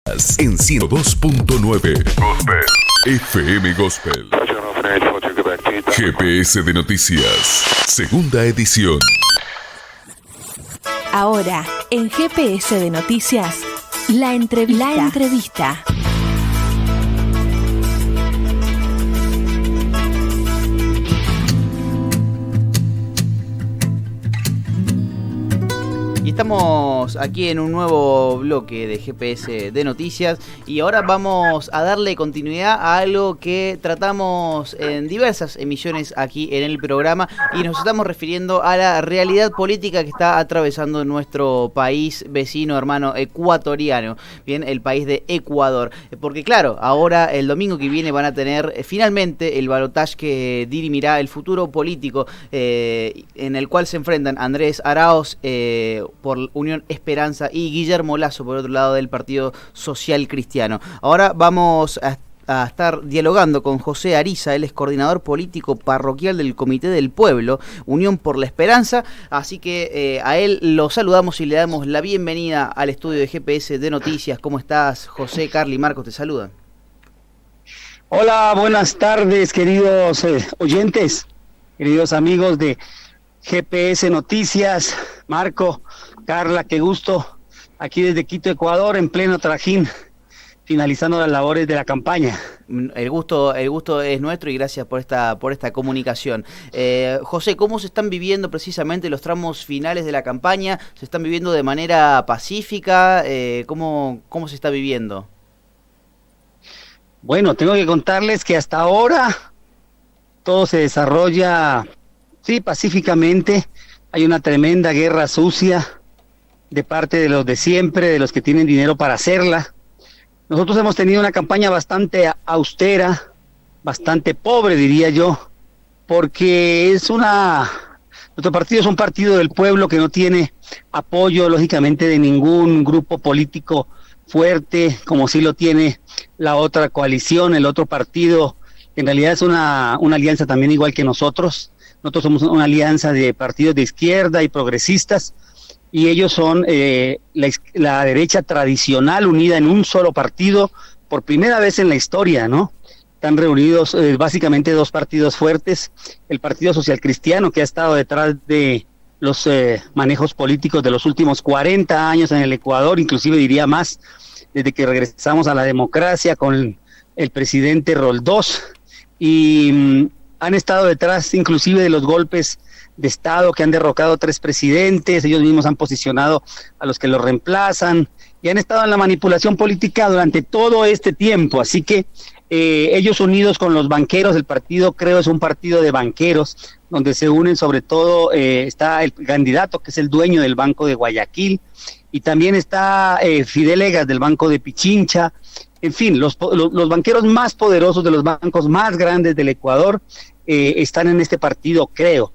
En 102.9 Gospel FM Gospel. GPS de Noticias, segunda edición. Ahora, en GPS de Noticias, la entrevista. Y estamos aquí en un nuevo bloque de GPS de Noticias y ahora vamos a darle continuidad a algo que tratamos en diversas emisiones aquí en el programa y nos estamos refiriendo a la realidad política que está atravesando nuestro país vecino, hermano ecuatoriano, bien, el país de Ecuador. Porque claro, ahora el domingo que viene van a tener finalmente el balotaje que dirimirá el futuro político en el cual se enfrentan Andrés Arauz por Unión Esperanza y Guillermo Lasso por otro lado del Partido Social Cristiano. Ahora vamos a estar dialogando con José Ariza, él es coordinador político parroquial del Comité del Pueblo, Unión por la Esperanza, así que a él lo saludamos y le damos la bienvenida al estudio de GPS de Noticias. ¿Cómo estás, José? Carly, Marcos te saludan. Hola, buenas tardes, queridos oyentes, queridos amigos de GPS Noticias, Marco, Carla, qué gusto, aquí desde Quito, Ecuador, en pleno trajín, finalizando las labores de la campaña. El gusto es nuestro y gracias por esta comunicación. José, ¿cómo se están viviendo precisamente los tramos finales de la campaña? ¿Se están viviendo de manera pacífica? ¿Cómo se está viviendo? Bueno, tengo que contarles que hasta ahora todo se desarrolla, sí, pacíficamente. Hay una tremenda guerra sucia de parte de los de siempre, de los que tienen dinero para hacerla. Nosotros hemos tenido una campaña bastante austera, bastante pobre, diría yo, porque nuestro partido es un partido del pueblo que no tiene apoyo, lógicamente, de ningún grupo político fuerte, como sí lo tiene la otra coalición, el otro partido, que en realidad es una alianza también igual que nosotros. Nosotros somos una alianza de partidos de izquierda y progresistas, y ellos son la derecha tradicional unida en un solo partido, por primera vez en la historia, ¿no? Están reunidos básicamente dos partidos fuertes, el Partido Social Cristiano, que ha estado detrás de los manejos políticos de los últimos 40 años en el Ecuador, inclusive diría más, desde que regresamos a la democracia con el presidente Roldós, y han estado detrás inclusive de los golpes de Estado que han derrocado 3 presidentes. Ellos mismos han posicionado a los que los reemplazan y han estado en la manipulación política durante todo este tiempo. Así que ellos unidos con los banqueros, el partido creo es un partido de banqueros, donde se unen sobre todo, está el candidato que es el dueño del Banco de Guayaquil, y también está Fidel Egas del Banco de Pichincha. En fin, los banqueros más poderosos de los bancos más grandes del Ecuador están en este partido, creo.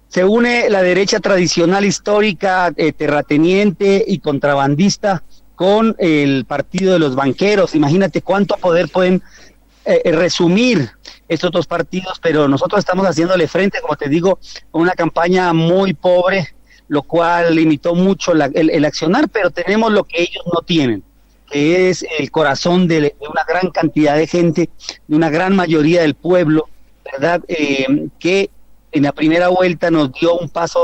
Se une la derecha tradicional histórica, terrateniente y contrabandista con el partido de los banqueros. Imagínate cuánto poder pueden resumir estos dos partidos, pero nosotros estamos haciéndole frente, como te digo, con una campaña muy pobre, lo cual limitó mucho el accionar, pero tenemos lo que ellos no tienen, que es el corazón de una gran cantidad de gente, de una gran mayoría del pueblo, ¿verdad? Que en la primera vuelta nos dio un paso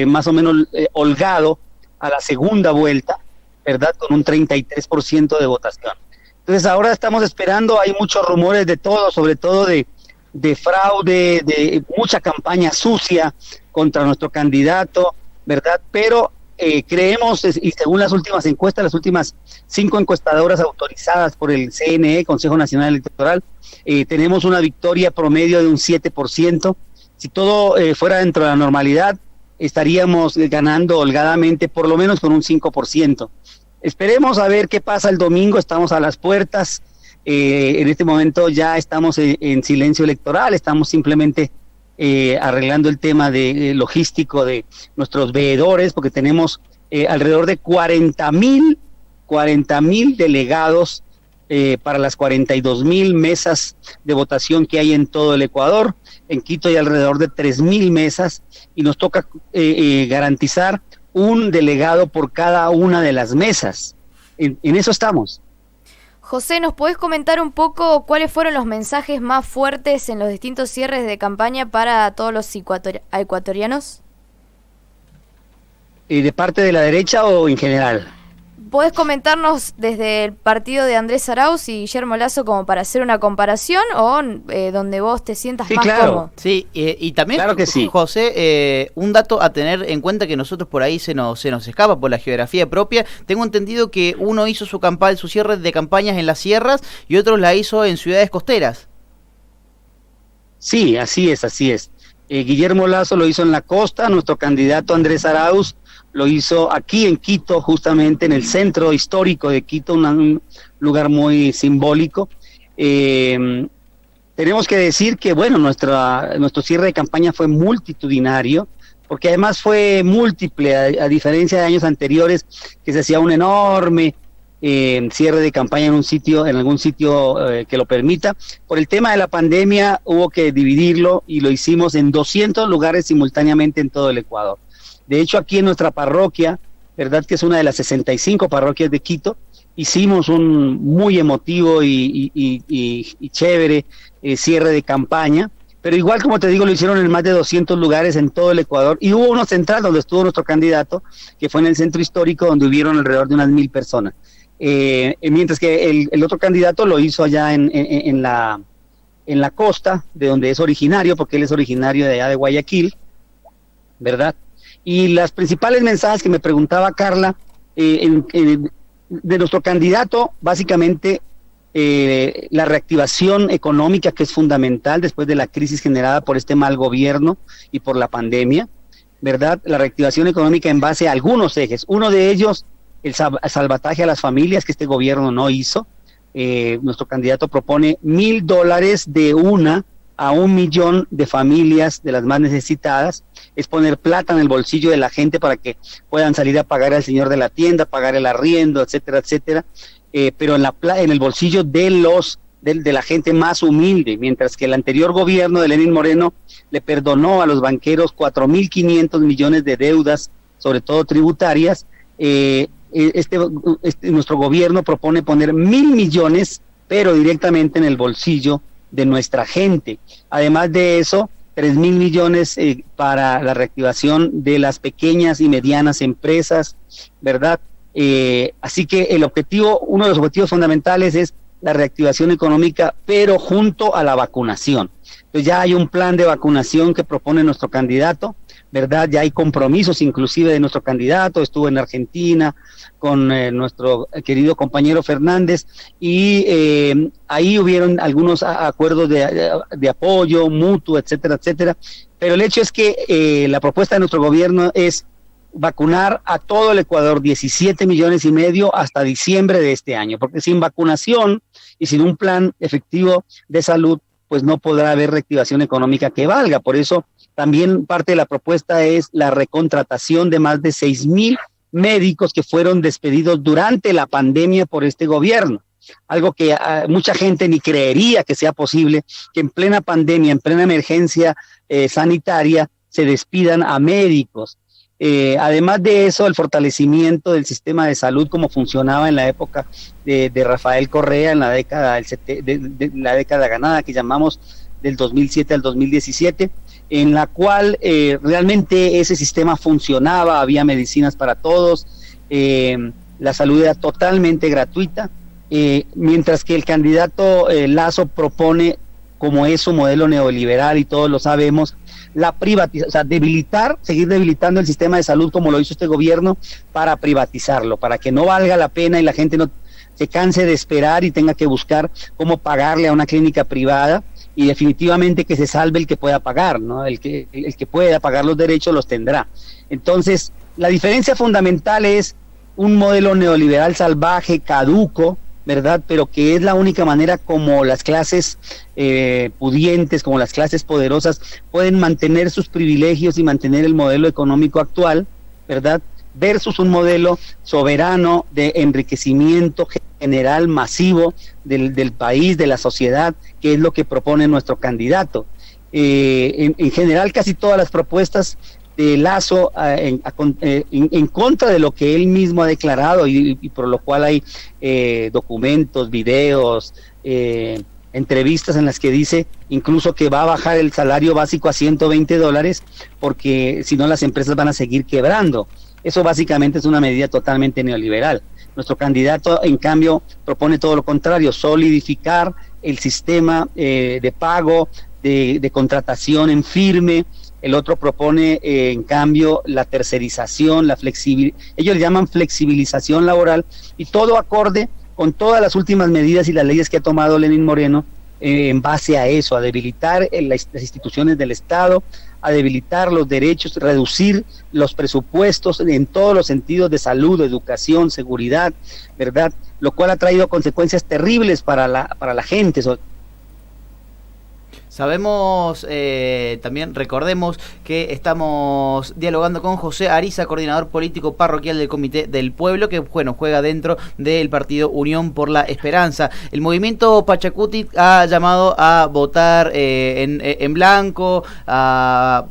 más o menos holgado a la segunda vuelta, ¿verdad? Con un 33% de votación. Entonces ahora estamos esperando, hay muchos rumores de todo, sobre todo de fraude, de mucha campaña sucia contra nuestro candidato, ¿verdad? Pero creemos, y según las últimas encuestas, las últimas 5 encuestadoras autorizadas por el CNE, Consejo Nacional Electoral, tenemos una victoria promedio de un 7%. Si todo fuera dentro de la normalidad, estaríamos ganando holgadamente por lo menos con un 5%. Esperemos a ver qué pasa el domingo, estamos a las puertas. En este momento ya estamos en silencio electoral, estamos simplemente arreglando el tema de logístico de nuestros veedores, porque tenemos alrededor de 40,000 delegados para las 42,000 mesas de votación que hay en todo el Ecuador. En Quito hay alrededor de 3,000 mesas y nos toca garantizar un delegado por cada una de las mesas. en eso estamos. José, ¿nos podés comentar un poco cuáles fueron los mensajes más fuertes en los distintos cierres de campaña para todos los ecuatorianos? ¿De parte de la derecha o en general? ¿Podés comentarnos desde el partido de Andrés Arauz y Guillermo Lasso como para hacer una comparación o donde vos te sientas más cómodo? Sí, y también, claro que sí. José, un dato a tener en cuenta que nosotros por ahí se nos escapa por la geografía propia. Tengo entendido que uno hizo su cierre de campañas en las sierras y otros la hizo en ciudades costeras. Sí, así es. Guillermo Lasso lo hizo en la costa, nuestro candidato Andrés Arauz lo hizo aquí en Quito, justamente en el centro histórico de Quito, un lugar muy simbólico. Tenemos que decir que, bueno, nuestro cierre de campaña fue multitudinario, porque además fue múltiple, a diferencia de años anteriores, que se hacía un enorme cierre de campaña en algún sitio que lo permita. Por el tema de la pandemia hubo que dividirlo y lo hicimos en 200 lugares simultáneamente en todo el Ecuador. De hecho, aquí en nuestra parroquia, verdad que es una de las 65 parroquias de Quito, hicimos un muy emotivo y chévere cierre de campaña, pero igual, como te digo, lo hicieron en más de 200 lugares en todo el Ecuador, y hubo uno central donde estuvo nuestro candidato, que fue en el centro histórico, donde hubieron alrededor de unas 1,000 personas, mientras que el otro candidato lo hizo allá en la costa, de donde es originario, porque él es originario de allá de Guayaquil, ¿verdad? Y las principales mensajes que me preguntaba Carla, de nuestro candidato, básicamente la reactivación económica, que es fundamental después de la crisis generada por este mal gobierno y por la pandemia, ¿verdad? La reactivación económica en base a algunos ejes. Uno de ellos, el salvataje a las familias, que este gobierno no hizo. Nuestro candidato propone $1,000 de 1 a 1 millón de familias de las más necesitadas, es poner plata en el bolsillo de la gente para que puedan salir a pagar al señor de la tienda, pagar el arriendo, etcétera, etcétera, pero en el bolsillo de la gente más humilde, mientras que el anterior gobierno de Lenín Moreno le perdonó a los banqueros 4.500 millones de deudas, sobre todo tributarias. Nuestro gobierno propone poner 1,000 millones, pero directamente en el bolsillo de nuestra gente. Además de eso, 3,000 millones para la reactivación de las pequeñas y medianas empresas, ¿verdad? Así que uno de los objetivos fundamentales es la reactivación económica, pero junto a la vacunación. Entonces ya hay un plan de vacunación que propone nuestro candidato, ¿verdad? Ya hay compromisos inclusive de nuestro candidato, estuvo en Argentina con nuestro querido compañero Fernández, y ahí hubieron algunos acuerdos de apoyo mutuo, etcétera, etcétera, pero el hecho es que la propuesta de nuestro gobierno es vacunar a todo el Ecuador, 17,5 millones hasta diciembre de este año, porque sin vacunación y sin un plan efectivo de salud, pues no podrá haber reactivación económica que valga. Por eso también parte de la propuesta es la recontratación de más de 6,000 médicos que fueron despedidos durante la pandemia por este gobierno, algo que mucha gente ni creería que sea posible, que en plena pandemia, en plena emergencia sanitaria, se despidan a médicos. Además de eso, el fortalecimiento del sistema de salud como funcionaba en la época de Rafael Correa, en la década la década ganada, que llamamos del 2007 al 2017, en la cual realmente ese sistema funcionaba, había medicinas para todos, la salud era totalmente gratuita, mientras que el candidato Lasso propone, como es su modelo neoliberal y todos lo sabemos, la privatización, o sea, seguir debilitando el sistema de salud como lo hizo este gobierno para privatizarlo, para que no valga la pena y la gente no se canse de esperar y tenga que buscar cómo pagarle a una clínica privada, y definitivamente que se salve el que pueda pagar, ¿no? El que pueda pagar los derechos los tendrá. Entonces, la diferencia fundamental es un modelo neoliberal salvaje, caduco, ¿verdad? Pero que es la única manera como las clases pudientes, como las clases poderosas pueden mantener sus privilegios y mantener el modelo económico actual, ¿verdad? Versus un modelo soberano de enriquecimiento general masivo del país, de la sociedad, que es lo que propone nuestro candidato. En general, casi todas las propuestas de Lasso en contra de lo que él mismo ha declarado y por lo cual hay documentos, videos, entrevistas en las que dice incluso que va a bajar el salario básico a $120 porque si no las empresas van a seguir quebrando. Eso básicamente es una medida totalmente neoliberal. Nuestro candidato, en cambio, propone todo lo contrario, solidificar el sistema de pago, de contratación en firme. El otro propone, en cambio, la tercerización, ellos le llaman flexibilización laboral, y todo acorde con todas las últimas medidas y las leyes que ha tomado Lenín Moreno en base a eso, a debilitar las instituciones del Estado, a debilitar los derechos, reducir los presupuestos en todos los sentidos de salud, educación, seguridad, ¿verdad? Lo cual ha traído consecuencias terribles para la gente. Sabemos, también recordemos que estamos dialogando con José Ariza, coordinador político parroquial del Comité del Pueblo, que bueno, juega dentro del partido Unión por la Esperanza. El movimiento Pachacuti ha llamado a votar en blanco, a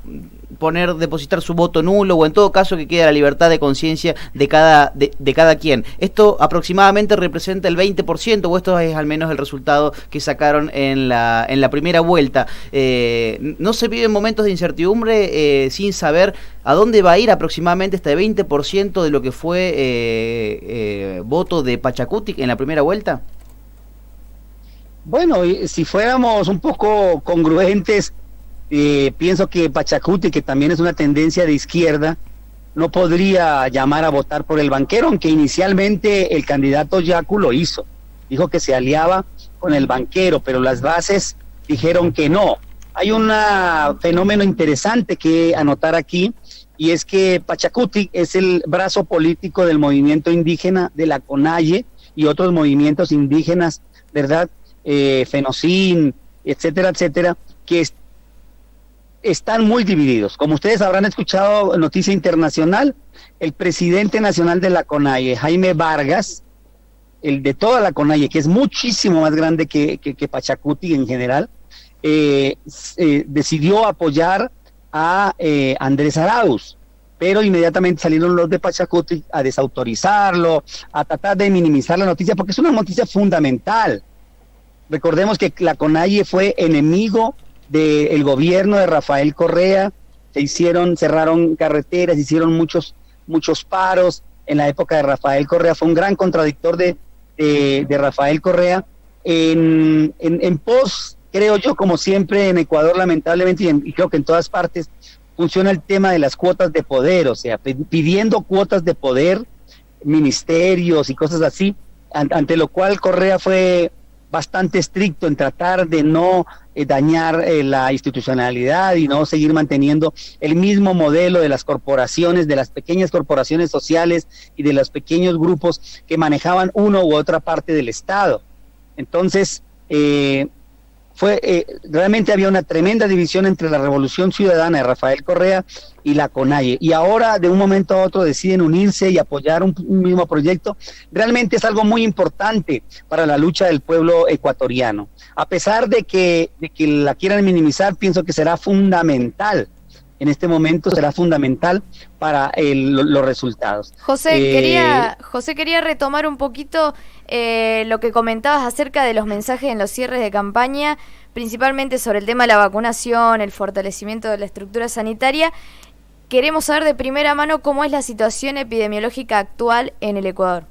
depositar su voto nulo, o en todo caso que quede la libertad de conciencia de cada quien. Esto aproximadamente representa el 20%, o esto es al menos el resultado que sacaron en la primera vuelta. No se viven momentos de incertidumbre sin saber a dónde va a ir aproximadamente este 20% de lo que fue voto de Pachacuti en la primera vuelta. Bueno, si fuéramos un poco congruentes, pienso que Pachacuti, que también es una tendencia de izquierda, no podría llamar a votar por el banquero, aunque inicialmente el candidato Yacu lo hizo. Dijo que se aliaba con el banquero, pero las bases dijeron que no. Hay un fenómeno interesante que anotar aquí, y es que Pachacuti es el brazo político del movimiento indígena de la CONAIE y otros movimientos indígenas, ¿verdad? Fenocín, etcétera, etcétera, que están muy divididos. Como ustedes habrán escuchado noticia internacional, el presidente nacional de la CONAIE, Jaime Vargas, el de toda la CONAIE, que es muchísimo más grande que Pachacuti en general, decidió apoyar a Andrés Arauz, pero inmediatamente salieron los de Pachacuti a desautorizarlo, a tratar de minimizar la noticia, porque es una noticia fundamental. Recordemos que la CONAIE fue enemigo del gobierno de Rafael Correa, cerraron carreteras, hicieron muchos paros en la época de Rafael Correa. Fue un gran contradictor de Rafael Correa. En pos, creo yo, como siempre en Ecuador, lamentablemente, y creo que en todas partes, funciona el tema de las cuotas de poder, o sea, pidiendo cuotas de poder, ministerios y cosas así, ante lo cual Correa fue bastante estricto en tratar de no dañar la institucionalidad y no seguir manteniendo el mismo modelo de las corporaciones, de las pequeñas corporaciones sociales y de los pequeños grupos que manejaban una u otra parte del Estado. Entonces, realmente había una tremenda división entre la Revolución Ciudadana de Rafael Correa y la CONAIE, y ahora de un momento a otro deciden unirse y apoyar un mismo proyecto. Realmente es algo muy importante para la lucha del pueblo ecuatoriano. A pesar de que la quieran minimizar, pienso que será fundamental. En este momento será fundamental para los resultados. José, quería retomar un poquito lo que comentabas acerca de los mensajes en los cierres de campaña, principalmente sobre el tema de la vacunación, el fortalecimiento de la estructura sanitaria. Queremos saber de primera mano cómo es la situación epidemiológica actual en el Ecuador.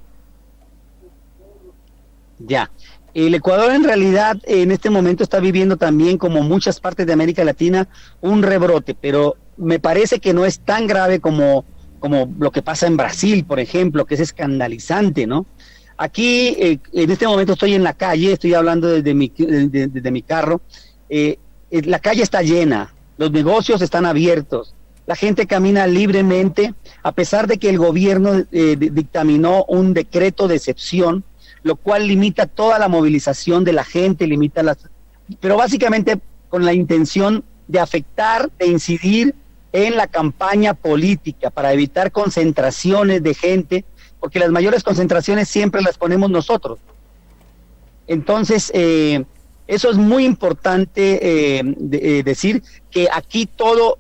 Ya. El Ecuador en realidad en este momento está viviendo también, como muchas partes de América Latina, un rebrote, pero me parece que no es tan grave como lo que pasa en Brasil, por ejemplo, que es escandalizante, ¿no? Aquí, en este momento estoy en la calle, estoy hablando desde mi carro, la calle está llena, los negocios están abiertos, la gente camina libremente, a pesar de que el gobierno dictaminó un decreto de excepción, lo cual limita toda la movilización de la gente, pero básicamente con la intención de afectar, de incidir en la campaña política para evitar concentraciones de gente, porque las mayores concentraciones siempre las ponemos nosotros. Entonces, eso es muy importante decir, que aquí todo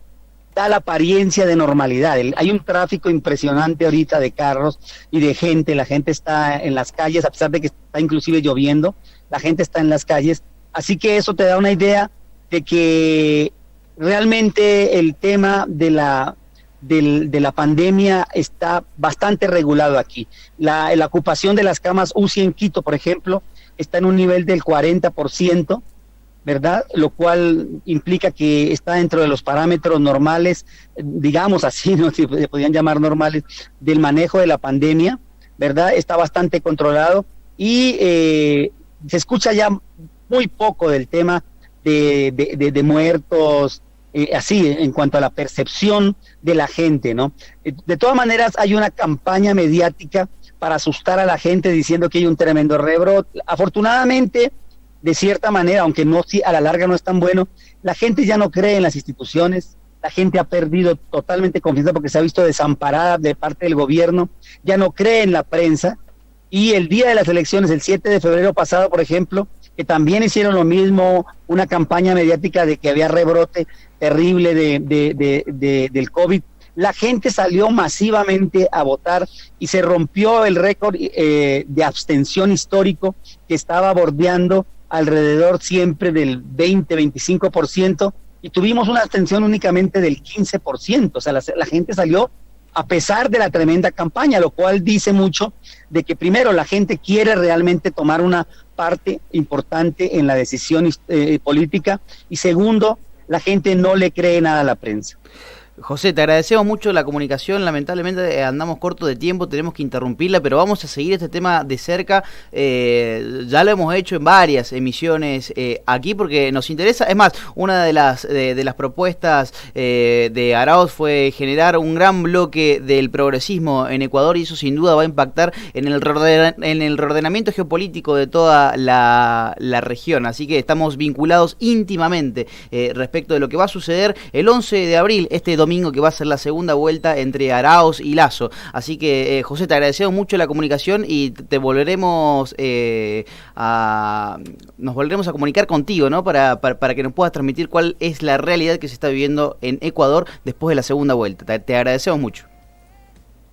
da la apariencia de normalidad. Hay un tráfico impresionante ahorita de carros y de gente, la gente está en las calles, a pesar de que está inclusive lloviendo, la gente está en las calles, así que eso te da una idea de que realmente el tema de la pandemia está bastante regulado aquí. La ocupación de las camas UCI en Quito, por ejemplo, está en un nivel del 40%, ¿verdad? Lo cual implica que está dentro de los parámetros normales, digamos así, ¿no? Si se podían llamar normales, del manejo de la pandemia, ¿verdad? Está bastante controlado y se escucha ya muy poco del tema de muertos, así, en cuanto a la percepción de la gente, ¿no? De todas maneras, hay una campaña mediática para asustar a la gente diciendo que hay un tremendo rebrote. Afortunadamente, de cierta manera, aunque no, a la larga no es tan bueno, la gente ya no cree en las instituciones, la gente ha perdido totalmente confianza porque se ha visto desamparada de parte del gobierno, ya no cree en la prensa, y el día de las elecciones, el 7 de febrero pasado, por ejemplo, que también hicieron lo mismo, una campaña mediática de que había rebrote terrible del COVID, la gente salió masivamente a votar y se rompió el récord de abstención histórico que estaba bordeando alrededor siempre del 20-25%, y tuvimos una abstención únicamente del 15%, o sea, la gente salió a pesar de la tremenda campaña, lo cual dice mucho de que primero la gente quiere realmente tomar una parte importante en la decisión política, y segundo, la gente no le cree nada a la prensa. José, te agradecemos mucho la comunicación, lamentablemente andamos cortos de tiempo, tenemos que interrumpirla, pero vamos a seguir este tema de cerca, ya lo hemos hecho en varias emisiones aquí porque nos interesa. Es más, una de las propuestas de Arauz fue generar un gran bloque del progresismo en Ecuador, y eso sin duda va a impactar en el reordenamiento geopolítico de toda la región, así que estamos vinculados íntimamente respecto de lo que va a suceder el 11 de abril, este domingo, que va a ser la segunda vuelta entre Arauz y Lasso. Así que, José, te agradecemos mucho la comunicación y te volveremos nos volveremos a comunicar contigo, ¿no? Para que nos puedas transmitir cuál es la realidad que se está viviendo en Ecuador después de la segunda vuelta. Te agradecemos mucho.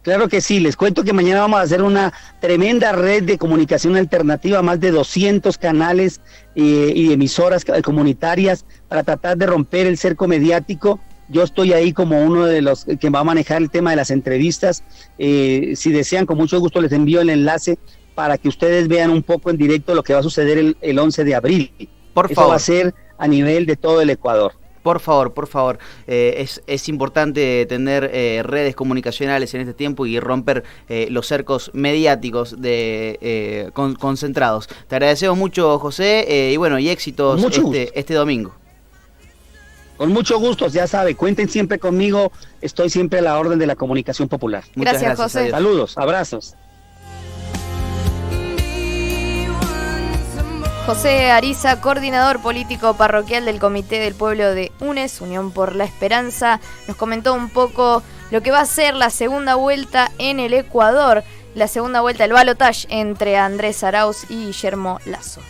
Claro que sí, les cuento que mañana vamos a hacer una tremenda red de comunicación alternativa, más de 200 canales y emisoras comunitarias para tratar de romper el cerco mediático. Yo estoy ahí como uno de los que va a manejar el tema de las entrevistas. Si desean, con mucho gusto les envío el enlace para que ustedes vean un poco en directo lo que va a suceder el 11 de abril. Por favor. Eso va a ser a nivel de todo el Ecuador. Por favor, es importante tener redes comunicacionales en este tiempo y romper los cercos mediáticos concentrados. Te agradecemos mucho, José, y bueno, y éxitos este domingo. Con mucho gusto, ya sabe, cuenten siempre conmigo, estoy siempre a la orden de la comunicación popular. Muchas gracias, José. Adiós. Saludos, abrazos. José Ariza, coordinador político parroquial del Comité del Pueblo de UNES, Unión por la Esperanza, nos comentó un poco lo que va a ser la segunda vuelta en el Ecuador, la segunda vuelta, el balotaje entre Andrés Arauz y Guillermo Lasso.